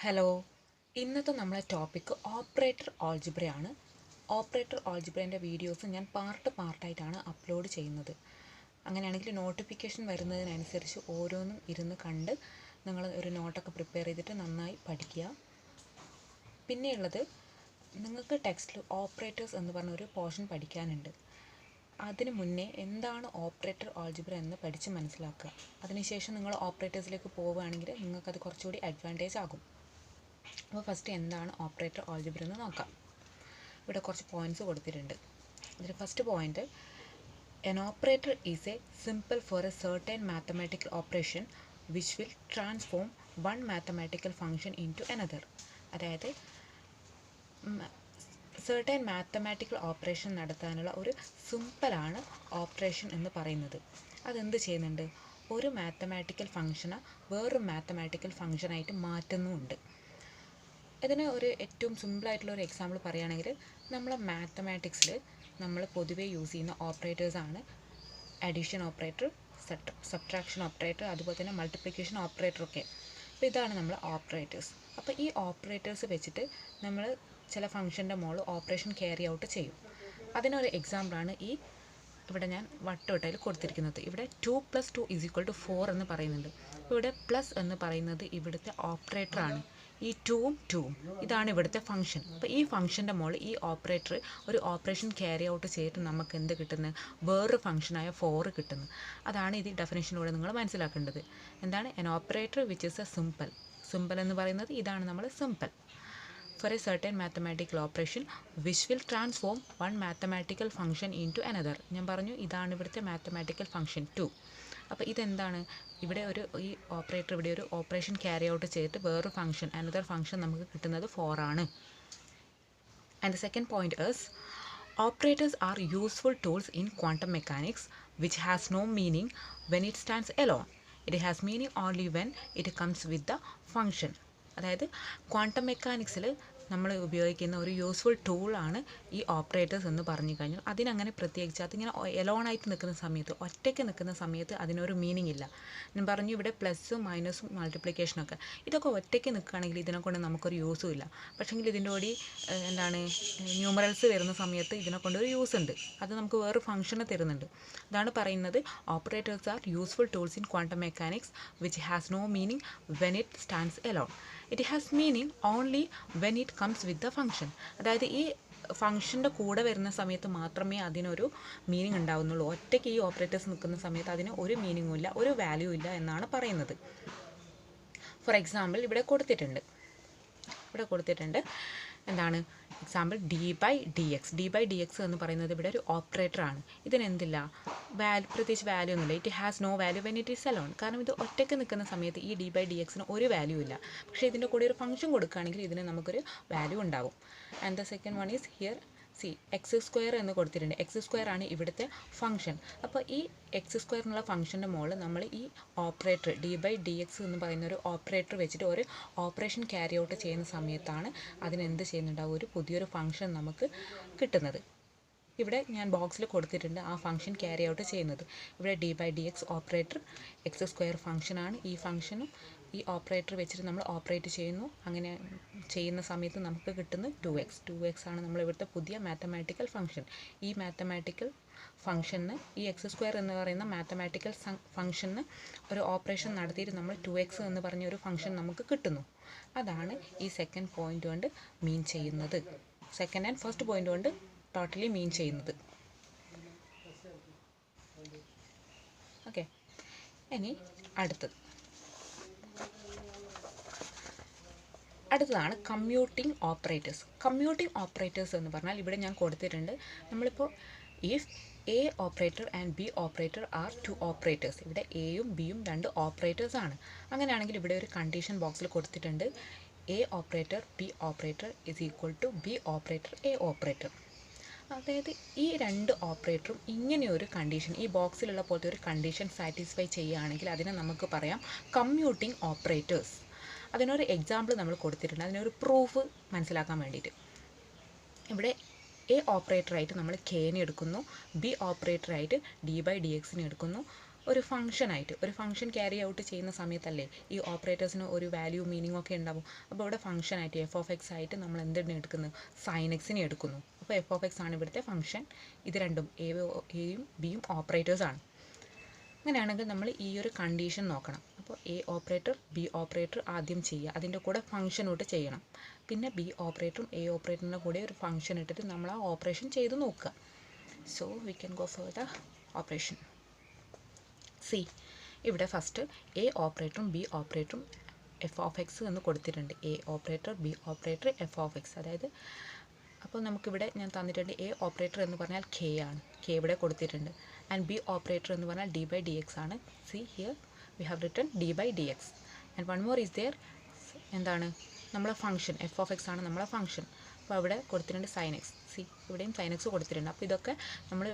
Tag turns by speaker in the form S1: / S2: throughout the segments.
S1: Hello, ഇന്നത്തെ നമ്മളെ topic operator ആൾജിബ്രയാണ്. Operator ആൾജിബ്രേൻ്റെ videos ഞാൻ പാർട്ടായിട്ടാണ് അപ്ലോഡ് ചെയ്യുന്നത്. അങ്ങനെയാണെങ്കിൽ നോട്ടിഫിക്കേഷൻ വരുന്നതിനനുസരിച്ച് ഓരോന്നും ഇരുന്ന് കണ്ട് നിങ്ങൾ ഒരു നോട്ടൊക്കെ പ്രിപ്പയർ ചെയ്തിട്ട് നന്നായി പഠിക്കുക. പിന്നെയുള്ളത്, നിങ്ങൾക്ക് ടെക്സ്റ്റിൽ ഓപ്പറേറ്റേഴ്സ് എന്ന് പറഞ്ഞൊരു പോർഷൻ പഠിക്കാനുണ്ട്. അതിന് മുന്നേ എന്താണ് ഓപ്പറേറ്റർ ആൾജിബ്ര എന്ന് പഠിച്ച് മനസ്സിലാക്കുക. അതിനുശേഷം നിങ്ങൾ ഓപ്പറേറ്റേഴ്സിലേക്ക് പോവുകയാണെങ്കിൽ നിങ്ങൾക്കത് കുറച്ചുകൂടി അഡ്വാൻറ്റേജ് ആകും. അപ്പോൾ ഫസ്റ്റ് എന്താണ് ഓപ്പറേറ്റർ ആൾജിബ്ര എന്ന് നോക്കാം. ഇവിടെ കുറച്ച് പോയിൻറ്റ്സ് കൊടുത്തിട്ടുണ്ട്. അതിൽ first point, an operator is a symbol for a certain mathematical operation which will transform one mathematical function into another. അതായത് certain mathematical operation നടത്താനുള്ള ഒരു സിമ്പിളാണ് ഓപ്പറേഷൻ എന്ന് പറയുന്നത്. അതെന്ത് ചെയ്യുന്നുണ്ട്? ഒരു മാത്തമാറ്റിക്കൽ ഫംഗ്ഷനെ വേറൊരു മാത്തമാറ്റിക്കൽ ഫംഗ്ഷനായിട്ട് മാറ്റുന്നുമുണ്ട്. ഇതിന് ഒരു ഏറ്റവും സിമ്പിളായിട്ടുള്ള ഒരു എക്സാമ്പിൾ പറയുകയാണെങ്കിൽ, നമ്മളെ മാത്തമാറ്റിക്സിൽ നമ്മൾ പൊതുവേ യൂസ് ചെയ്യുന്ന ഓപ്പറേറ്റേഴ്സാണ് അഡീഷൻ ഓപ്പറേറ്റർ, സബ്ട്രാക്ഷൻ ഓപ്പറേറ്റർ, അതുപോലെ തന്നെ മൾട്ടിപ്ലിക്കേഷൻ ഓപ്പറേറ്ററൊക്കെ. അപ്പോൾ ഇതാണ് നമ്മൾ ഓപ്പറേറ്റേഴ്സ്. അപ്പോൾ ഈ ഓപ്പറേറ്റേഴ്സ് വെച്ചിട്ട് നമ്മൾ ചില ഫംഗ്ഷൻ്റെ മുകളിൽ ഓപ്പറേഷൻ ക്യാരി ഔട്ട് ചെയ്യും. അതിനൊരു എക്സാമ്പിളാണ് ഇവിടെ ഞാൻ വട്ടവട്ടയിൽ കൊടുത്തിരിക്കുന്നത്. ഇവിടെ 2 + 2 = 4 എന്ന് പറയുന്നുണ്ട്. അപ്പോൾ ഇവിടെ പ്ലസ് എന്ന് പറയുന്നത് ഇവിടുത്തെ ഓപ്പറേറ്ററാണ്. ഈ 2ഉം ഇതാണ് ഇവിടുത്തെ ഫംഗ്ഷൻ. അപ്പോൾ ഈ ഫംഗ്ഷൻ്റെ മുകളിൽ ഈ ഓപ്പറേറ്റർ ഒരു ഓപ്പറേഷൻ ക്യാരി ഔട്ട് ചെയ്തിട്ട് നമുക്ക് എന്ത് കിട്ടുന്നത്? വേറൊരു ഫംഗ്ഷനായ 4 കിട്ടുന്നു. അതാണ് ഇത് ഡെഫിനേഷനിലൂടെ നിങ്ങൾ മനസ്സിലാക്കേണ്ടത്. എന്താണ്? an operator which is a symbol എന്ന് പറയുന്നത് ഇതാണ് നമ്മൾ simple for a certain mathematical operation which will transform one mathematical function into another. ഞാൻ പറഞ്ഞു ഇതാണ് ഇവിടുത്തെ മാത്തമാറ്റിക്കൽ ഫംഗ്ഷൻ 2. അപ്പോൾ ഇതെന്താണ്? ഇവിടെ ഈ ഓപ്പറേറ്റർ ഇവിടെ ഒരു ഓപ്പറേഷൻ ക്യാരി ഔട്ട് ചെയ്തിട്ട് വേറൊരു ഫംഗ്ഷൻ, അനദർ ഫംഗ്ഷൻ നമുക്ക് കിട്ടുന്നത് 4 ആണ്. And the second point is, operators are useful tools in quantum mechanics which has no meaning when it stands alone. It has meaning only when it comes with the function. അതായത് quantum മെക്കാനിക്സിൽ നമ്മൾ ഉപയോഗിക്കുന്ന ഒരു useful ടൂളാണ് ഈ operators എന്ന് പറഞ്ഞു കഴിഞ്ഞാൽ. അതിനങ്ങനെ പ്രത്യേകിച്ച് അതിങ്ങനെ എലോണായിട്ട് നിൽക്കുന്ന സമയത്ത്, ഒറ്റയ്ക്ക് നിൽക്കുന്ന സമയത്ത് അതിനൊരു മീനിങ് ഇല്ല. ഞാൻ പറഞ്ഞു ഇവിടെ പ്ലസ്സും മൈനസും മൾട്ടിപ്ലിക്കേഷനൊക്കെ, ഇതൊക്കെ ഒറ്റയ്ക്ക് നിൽക്കുകയാണെങ്കിൽ ഇതിനെക്കൊണ്ട് നമുക്കൊരു യൂസും ഇല്ല. പക്ഷേങ്കിൽ ഇതിൻ്റെ കൂടി ന്യൂമറൽസ് വരുന്ന സമയത്ത് ഇതിനെക്കൊണ്ടൊരു യൂസ് ഉണ്ട്. അത് നമുക്ക് വേറെ ഫംഗ്ഷനെ തരുന്നുണ്ട്. അതാണ് പറയുന്നത്, operators are useful tools in quantum mechanics which has no meaning when it stands alone. It has meaning only when it comes with the function. അതായത് ഈ ഫംഗ്ഷൻ്റെ കൂടെ വരുന്ന സമയത്ത് മാത്രമേ അതിനൊരു മീനിങ് ഉണ്ടാവുന്നുള്ളൂ. ഒറ്റയ്ക്ക് ഈ ഓപ്പറേറ്റേഴ്സ് നിൽക്കുന്ന സമയത്ത് അതിന് ഒരു മീനിങ്ങും ഇല്ല, ഒരു വാല്യൂ ഇല്ല എന്നാണ് പറയുന്നത്. ഫോർ എക്സാമ്പിൾ ഇവിടെ കൊടുത്തിട്ടുണ്ട് എന്താണ് എക്സാമ്പിൾ d/dx. d/dx എന്ന് പറയുന്നത് ഇവിടെ ഒരു ഓപ്പറേറ്ററാണ്. ഇതിനെന്തില്ല? പ്രത്യേകിച്ച് വാല്യൂ ഒന്നുമില്ല. It has no value when it is alone. കാരണം ഇത് ഒറ്റയ്ക്ക് നിൽക്കുന്ന സമയത്ത് ഈ d/dxന് ഒരു വാല്യൂ ഇല്ല. പക്ഷേ ഇതിൻ്റെ കൂടെ ഒരു ഫംഗ്ഷൻ കൊടുക്കുകയാണെങ്കിൽ ഇതിന് നമുക്കൊരു വാല്യൂ ഉണ്ടാവും. And the second one is here x² എന്ന് കൊടുത്തിട്ടുണ്ട്. x² ആണ് ഇവിടുത്തെ ഫംഗ്ഷൻ. അപ്പോൾ ഈ x² എന്നുള്ള ഫംഗ്ഷൻ്റെ മുകളിൽ നമ്മൾ ഈ ഓപ്പറേറ്റർ d/dx എന്ന് പറയുന്ന ഒരു ഓപ്പറേറ്റർ വെച്ചിട്ട് ഒരു ഓപ്പറേഷൻ ക്യാരി ഔട്ട് ചെയ്യുന്ന സമയത്താണ് അതിനെന്ത് ചെയ്യുന്നുണ്ടാവും? ഒരു പുതിയൊരു ഫംഗ്ഷൻ നമുക്ക് കിട്ടുന്നത്. ഇവിടെ ഞാൻ ബോക്സിൽ കൊടുത്തിട്ടുണ്ട് ആ ഫംഗ്ഷൻ ക്യാരി ഔട്ട് ചെയ്യുന്നത്. ഇവിടെ d/dx ഓപ്പറേറ്റർ x² ഫംഗ്ഷനാണ്. ഈ ഫംഗ്ഷനും ഈ ഓപ്പറേറ്റർ വെച്ചിട്ട് നമ്മൾ ഓപ്പറേറ്റ് ചെയ്യുന്നു. അങ്ങനെ ചെയ്യുന്ന സമയത്ത് നമുക്ക് കിട്ടുന്നത് 2x ആണ് നമ്മൾ ഇവിടുത്തെ പുതിയ മാത്തമാറ്റിക്കൽ ഫംഗ്ഷൻ. ഈ മാത്തമാറ്റിക്കൽ ഫംഗ്ഷന് ഈ x² എന്ന് പറയുന്ന മാത്തമാറ്റിക്കൽ ഫംഗ്ഷന് ഒരു ഓപ്പറേഷൻ നടത്തിയിട്ട് നമ്മൾ 2x എന്ന് പറഞ്ഞ ഒരു ഫംഗ്ഷൻ നമുക്ക് കിട്ടുന്നു. അതാണ് ഈ സെക്കൻഡ് പോയിന്റ് കൊണ്ട് മീൻ ചെയ്യുന്നത്. സെക്കൻഡ് ആൻഡ് ഫസ്റ്റ് പോയിന്റ് കൊണ്ട് ടോട്ടലി മീൻ ചെയ്യുന്നത്. ഓക്കെ, ഇനി അടുത്തതാണ് കമ്മ്യൂട്ടിംഗ് ഓപ്പറേറ്റേഴ്സ്. കമ്മ്യൂട്ടിംഗ് ഓപ്പറേറ്റേഴ്സ് എന്ന് പറഞ്ഞാൽ ഇവിടെ ഞാൻ കൊടുത്തിട്ടുണ്ട്. നമ്മളിപ്പോൾ if A operator and B operator are 2 operators. ഇവിടെ എയും ബിയും 2 ഓപ്പറേറ്റേഴ്സ് ആണ്. അങ്ങനെയാണെങ്കിൽ ഇവിടെ ഒരു കണ്ടീഷൻ ബോക്സിൽ കൊടുത്തിട്ടുണ്ട്, A operator B operator is equal to B operator A operator. അതായത് ഈ 2 ഓപ്പറേറ്ററും ഇങ്ങനെയൊരു കണ്ടീഷൻ, ഈ ബോക്സിലുള്ള പോലത്തെ ഒരു കണ്ടീഷൻ സാറ്റിസ്ഫൈ ചെയ്യുകയാണെങ്കിൽ അതിനെ നമുക്ക് പറയാം കമ്മ്യൂട്ടിംഗ് ഓപ്പറേറ്റേഴ്സ്. അതിനൊരു എക്സാമ്പിൾ നമ്മൾ കൊടുത്തിട്ടുണ്ട്, അതിനൊരു പ്രൂഫ് മനസ്സിലാക്കാൻ വേണ്ടിയിട്ട്. ഇവിടെ എ ഓപ്പറേറ്ററായിട്ട് നമ്മൾ കെനെ എടുക്കുന്നു, ബി ഓപ്പറേറ്ററായിട്ട് d/dxനെ എടുക്കുന്നു, ഒരു ഫംഗ്ഷനായിട്ട് ഒരു ഫംഗ്ഷൻ ക്യാരി ഔട്ട് ചെയ്യുന്ന സമയത്തല്ലേ ഈ ഓപ്പറേറ്റേഴ്സിന് ഒരു വാല്യൂ മീനിങ് ഒക്കെ ഉണ്ടാവും. അപ്പോൾ ഇവിടെ ഫംഗ്ഷനായിട്ട് എഫ് ഓഫ് എക്സ് ആയിട്ട് നമ്മൾ എന്തിനെ എടുക്കുന്നു, സൈൻ എക്സിനെ എടുക്കുന്നു. അപ്പോൾ എഫ് ഓഫ് എക്സ് ആണ് ഇവിടുത്തെ ഫംഗ്ഷൻ. ഇത് രണ്ടും എയും ബിയും ഓപ്പറേറ്റേഴ്സാണ്. അങ്ങനെയാണെങ്കിൽ നമ്മൾ ഈ ഒരു കണ്ടീഷൻ നോക്കണം. അപ്പോൾ എ ഓപ്പറേറ്റർ ബി ഓപ്പറേറ്റർ ആദ്യം ചെയ്യുക, അതിൻ്റെ കൂടെ ഫംഗ്ഷൻ ഇട്ട് ചെയ്യണം. പിന്നെ ബി ഓപ്പറേറ്ററും എ ഓപ്പറേറ്ററിൻ്റെ കൂടെ ഒരു ഫംഗ്ഷൻ ഇട്ടിട്ട് നമ്മൾ ആ ഓപ്പറേഷൻ ചെയ്ത് നോക്കുക. So we can go for the operation. See ഇവിടെ ഫസ്റ്റ് എ ഓപ്പറേറ്ററും ബി ഓപ്പറേറ്ററും എഫ് ഓഫ് എക്സ് എന്ന് കൊടുത്തിട്ടുണ്ട്. A operator B operator F of X. അതായത് അപ്പോൾ നമുക്കിവിടെ ഞാൻ തന്നിട്ടുണ്ട് എ ഓപ്പറേറ്റർ എന്ന് പറഞ്ഞാൽ കെ ആണ്, കെ ഇവിടെ കൊടുത്തിട്ടുണ്ട്. ആൻഡ് ബി ഓപ്പറേറ്റർ എന്ന് പറഞ്ഞാൽ ഡി ബൈ ഡി എക്സ് ആണ്. See here we have written D by D X. And one more is there, എന്താണ് നമ്മളെ ഫംഗ്ഷൻ എഫ് ഓഫ് എക്സ് ആണ് നമ്മളെ ഫംഗ്ഷൻ. അപ്പോൾ അവിടെ കൊടുത്തിട്ടുണ്ട് സൈൻ എക്സ്. സി ഇവിടെയും സൈൻ എക്സ് കൊടുത്തിട്ടുണ്ട്. അപ്പോൾ ഇതൊക്കെ നമ്മൾ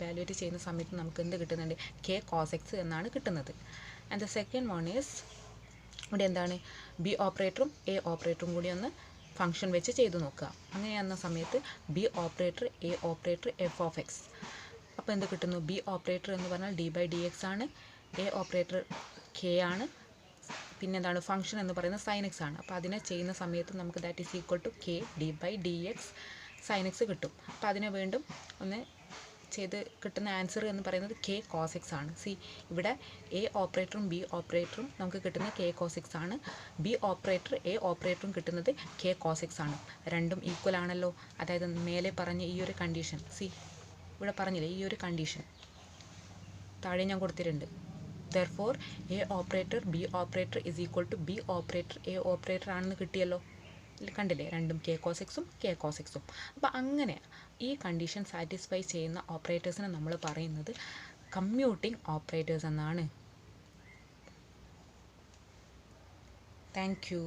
S1: വാല്യുവേറ്റ് ചെയ്യുന്ന സമയത്ത് നമുക്ക് എന്ത് കിട്ടുന്നുണ്ട്, കെ കോസ് എക്സ് എന്നാണ് കിട്ടുന്നത്. And the second one is ഇവിടെ എന്താണ്, ബി ഓപ്പറേറ്ററും എ ഓപ്പറേറ്ററും കൂടി ഒന്ന് ഫംഗ്ഷൻ വെച്ച് ചെയ്ത് നോക്കുക. അങ്ങനെയാകുന്ന സമയത്ത് B operator A operator F of X. അപ്പോൾ എന്ത് കിട്ടുന്നു, ബി ഓപ്പറേറ്റർ എന്ന് പറഞ്ഞാൽ ഡി ബൈ ഡി എക്സ് ആണ്, എ ഓപ്പറേറ്റർ കെ ആണ്, പിന്നെ എന്താണ് ഫംഗ്ഷൻ എന്ന് പറയുന്നത് സൈൻ എക്സ് ആണ്. അപ്പോൾ അതിനെ ചെയ്യുന്ന സമയത്ത് നമുക്ക് that is equal to K D by D X sine X കിട്ടും. അപ്പോൾ അതിനെ വീണ്ടും ഒന്ന് ചെയ്ത് കിട്ടുന്ന ആൻസർ എന്ന് പറയുന്നത് കെ കോസ് എക്സ് ആണ്. സി ഇവിടെ എ ഓപ്പറേറ്ററും ബി ഓപ്പറേറ്ററും നമുക്ക് കിട്ടുന്നത് കെ കോസ് എക്സ് ആണ്, ബി ഓപ്പറേറ്റർ എ ഓപ്പറേറ്ററും കിട്ടുന്നത് കെ കോസ് എക്സ് ആണ്. രണ്ടും ഈക്വൽ ആണല്ലോ. അതായത് മേലെ പറഞ്ഞ ഈ ഒരു കണ്ടീഷൻ, സി ഇവിടെ പറഞ്ഞില്ലേ ഈ ഒരു കണ്ടീഷൻ താഴെ ഞാൻ കൊടുത്തിട്ടുണ്ട്. Therefore A operator B operator is equal to B operator A operator ആണെന്ന് കിട്ടിയല്ലോ. കണ്ടില്ലേ, രണ്ടും കെ കോസ് എക്സും കെ കോസ് എക്സും. അപ്പോൾ അങ്ങനെ ഈ കണ്ടീഷൻ സാറ്റിസ്ഫൈ ചെയ്യുന്ന ഓപ്പറേറ്റേഴ്സിനെ നമ്മൾ പറയുന്നത് കമ്മ്യൂട്ടിംഗ് ഓപ്പറേറ്റേഴ്സ് എന്നാണ്. Thank you.